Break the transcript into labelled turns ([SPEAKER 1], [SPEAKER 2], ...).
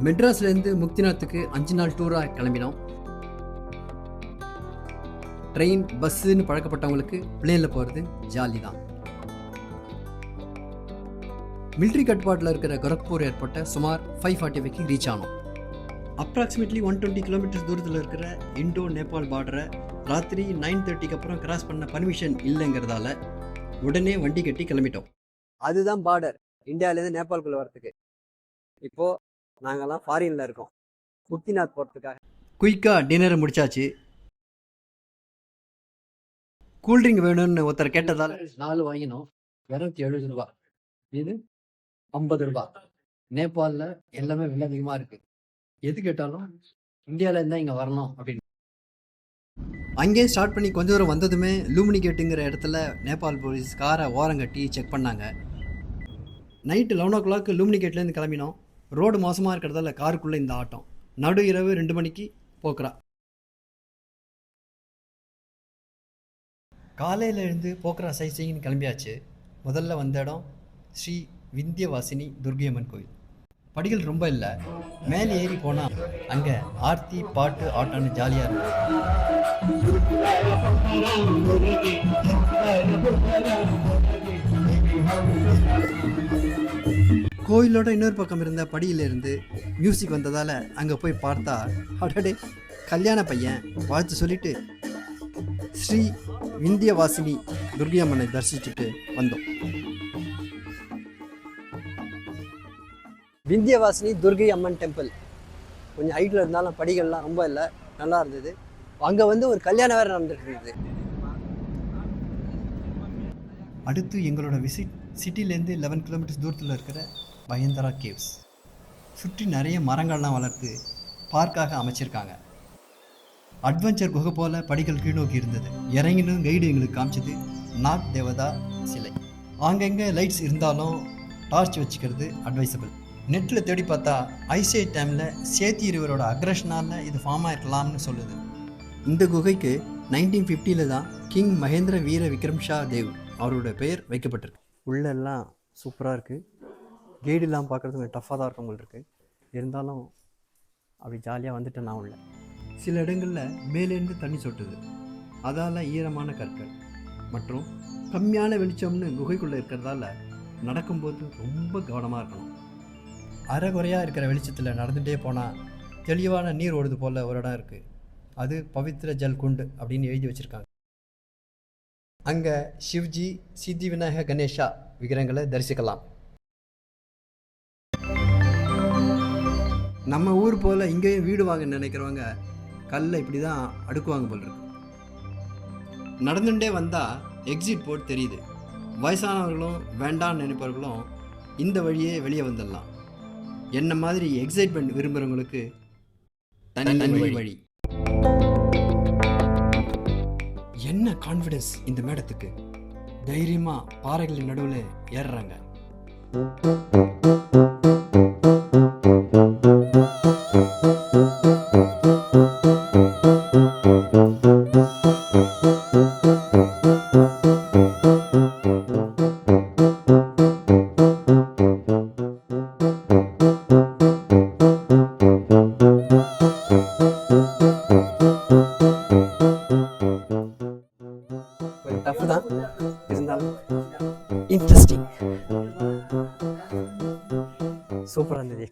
[SPEAKER 1] மெட்ராஸ்லேருந்து முக்திநாத்துக்கு 5 நாள் டூராக கிளம்பினோம். ட்ரெயின் பஸ்ஸுன்னு பழக்கப்பட்டவங்களுக்கு பிளேனில் போகிறது ஜாலி தான். மிலிட்ரி கட்டுப்பாட்டில் இருக்கிற கோரக்பூர் ஏர்போர்ட்டை சுமார் 5:45க்கு ரீச் ஆனோம். அப்ராக்சிமேட்லி 120 கிலோமீட்டர்ஸ் தூரத்தில் இருக்கிற இண்டோ நேபாள் பார்டரை ராத்திரி 9:30க்கு அப்புறம் கிராஸ் பண்ண பர்மிஷன் இல்லைங்கிறதால உடனே வண்டி கட்டி கிளம்பிட்டோம். அதுதான் பார்டர் இந்தியாவிலேருந்து நேபாளுக்குள்ளே வரத்துக்கு. இப்போது நாங்கள்லாம் ஃபாரினில் இருக்கோம் முக்திநாத் போகிறதுக்காக. குயிக்காக டின்னரை முடிச்சாச்சு. கூல்ட்ரிங்க் வேணும்னு ஒருத்தர் கேட்டதால் 4 வாங்கினோம். 270 ரூபா. இது 50 ரூபா. நேபாளில் எல்லாமே விலை அதிகமாக இருக்குது. எது கேட்டாலும் இந்தியாவில் இருந்தால் இங்கே வரணும் அப்படின்னு. அங்கேயே ஸ்டார்ட் பண்ணி கொஞ்ச தூரம் வந்ததுமே லூமினி கேட்டுங்கிற இடத்துல நேபாள் போலீஸ் காரை ஓரம் கட்டி செக் பண்ணாங்க. Night 11 o'clock லூமினி கேட்லேருந்து கிளம்பினோம். ரோடு மோசமாக இருக்கிறதால காருக்குள்ளே இந்த ஆட்டம். நடு இரவு 2 மணிக்கு போக்குறா. காலையில் எழுந்து போக்குறா சைட்சீயிங்னு கிளம்பியாச்சு. முதல்ல வந்த இடம் ஸ்ரீ விந்தியவாசினி துர்கியம்மன் கோயில். படிகள் ரொம்ப இல்லை. மேலே ஏறி போனால் அங்கே ஆர்த்தி பாட்டு ஆட்டம்னு ஜாலியாக இருக்கும். கோயிலோட இன்னொரு பக்கம் இருந்த படியிலிருந்து மியூசிக் வந்ததால் அங்கே போய் பார்த்தா அடடே கல்யாண பையன் வாழ்த்து சொல்லிட்டு ஸ்ரீ விந்தியவாசினி துர்கியம்மனை தரிசிச்சுட்டு வந்தோம். விந்தியவாசினி துர்கை அம்மன் டெம்பிள் கொஞ்சம் ஹைட்டில் இருந்தாலும் படிகள்லாம் ரொம்ப இல்லை, நல்லா இருந்தது. அங்கே ஒரு கல்யாணம் வேறு நடந்துட்டு இருந்தது. அடுத்து எங்களோட விசிட் சிட்டிலேருந்து 11 கிலோமீட்டர்ஸ் தூரத்தில் இருக்கிற பயந்தரா கேவ்ஸ். சுற்றி நிறைய மரங்கள்லாம் வளர்த்து பார்க்காக அமைச்சிருக்காங்க. அட்வென்ச்சர் குகை போல் படிகள் கீழ்நோக்கி இருந்தது. இறங்கினும் கைடு எங்களுக்கு காமிச்சது நாக் தேவதா சிலை. அங்கங்கே லைட்ஸ் இருந்தாலும் டார்ச் வச்சுக்கிறது அட்வைசபிள். நெட்டில் தேடி பார்த்தா ஐசேட் டைமில் சேத்தி ரிவரோட அக்ரஷனால் இது ஃபார்ம் ஆகிருக்கலாம்னு சொல்லுது. இந்த குகைக்கு 1950 தான் கிங் மகேந்திர வீர விக்ரம் ஷா தேவ் அவரோட பெயர் வைக்கப்பட்டிருக்கு. உள்ளெல்லாம் சூப்பராக இருக்குது. கைடெல்லாம் பார்க்குறது கொஞ்சம் டஃப்பாக தான் இருக்கும் உங்களுக்கு. இருந்தாலும் அப்படி ஜாலியாக வந்துட்டேன் நான். உள்ள சில இடங்களில் மேலேருந்து தண்ணி சொட்டுது. அதால் ஈரமான கற்கள் மற்றும் கம்மியான வெளிச்சம்னு குகைக்குள்ளே இருக்கிறதால நடக்கும்போது ரொம்ப கவனமாக இருக்கணும். அரைகுறையாக இருக்கிற வெளிச்சத்தில் நடந்துகிட்டே போனால் தெளிவான நீர் ஓடுது போல் ஒரு இடம் இருக்குது. அது பவித்ர ஜல் குண்டு அப்படின்னு எழுதி வச்சுருக்காங்க. அங்கே சிவ்ஜி சித்தி விநாயக கணேஷா விக்கிரகங்களை தரிசிக்கலாம். நம்ம ஊர் போல் இங்கேயும் வீடு வாங்க நினைக்கிறவங்க கல்லை இப்படி தான் அடுக்குவாங்க போல் இருக்கு. நடந்துகிட்டே வந்தால் எக்ஸிட் போர்ட் தெரியுது. வயசானவர்களும் வேண்டான்னு நினைப்பவர்களும் இந்த வழியே வெளியே வந்துடலாம். என்ன மாதிரி எக்ஸைட்மெண்ட் விரும்புகிறவங்களுக்கு தனி வழி. என்ன கான்ஃபிடன்ஸ் இந்த மேடத்துக்கு! தைரியமாக பாறைகளின் நடுவில் ஏறுறாங்க. டஃப் தான் இருந்தாலும் இன்ட்ரெஸ்டிங், சூப்பராக இருந்தது.